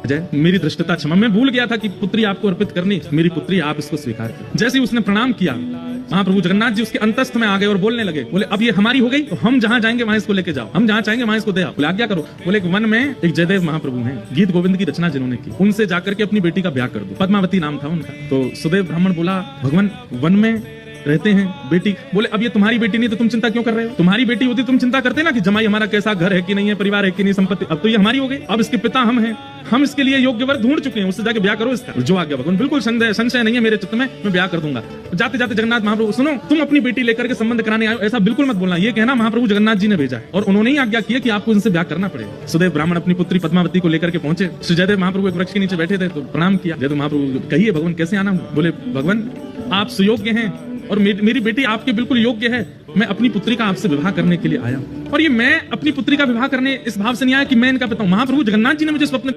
जय मेरी दृष्टता क्षमा, मैं भूल गया था कि पुत्री आपको अर्पित करनी, मेरी पुत्री आप इसको स्वीकार करें। जैसे ही उसने प्रणाम किया, महाप्रभु जगन्नाथ जी उसके अंतस्थ में आ गए और बोलने लगे, बोले अब ये हमारी हो गई, तो हम जहां जाएंगे वहां इसको लेके जाओ, हम जहां चाहेंगे वहां इसको दे आओ। बोले आज्ञा करो। बोले एक वन में एक जयदेव महाप्रभु हैं, गीत गोविंद की रचना जिन्होंने की, उनसे जाकर के अपनी बेटी का ब्याह कर दो। पद्मावती नाम था उनका। तो सुदेव ब्राह्मण बोला, भगवान वन में रहते हैं बेटी। बोले अब ये तुम्हारी बेटी नहीं तो तुम चिंता क्यों कर रहे हो? तुम्हारी बेटी होती तुम चिंता करते ना कि जमाई हमारा कैसा, घर है कि नहीं है, परिवार है कि नहीं, संपत्ति। अब तो ये हमारी हो गई, अब इसके पिता हम हैं, हम इसके लिए योग्य वर ढूंढ चुके हैं, उससे जाके ब्याह करो इसका। जो आज्ञा भगवान, बिल्कुल संशय नहीं है मेरे चित्त में, मैं ब्याह कर दूंगा। जाते जाते जगन्नाथ महाप्रभु, सुनो तुम अपनी बेटी लेकर के संबंध कराने आए, ऐसा बिल्कुल मत बोलना, ये कहना महाप्रभु जगन्नाथ जी ने भेजा है और उन्होंने ही आज्ञा की है कि आपको इनसे ब्याह करना पड़ेगा। सुदेव ब्राह्मण अपनी पुत्री पद्मावती को लेकर के पहुंचे। श्री जयदेव महाप्रभु एक वृक्ष के नीचे बैठे थे, तो प्रणाम किया। जयदेव महाप्रभु, कहिए भगवान कैसे आना हुआ? बोले भगवान आप सुयोग्य हैं और मेरी बेटी आपके बिल्कुल योग्य है, मैं अपनी पुत्री का आपसे विवाह करने के लिए आया हूं। और ये मैं अपनी पुत्री का विवाह करने इस भाव से नहीं आया कि मैं इनका पिता हूं। महाप्रभु जगन्नाथ जी ने मुझे स्वप्न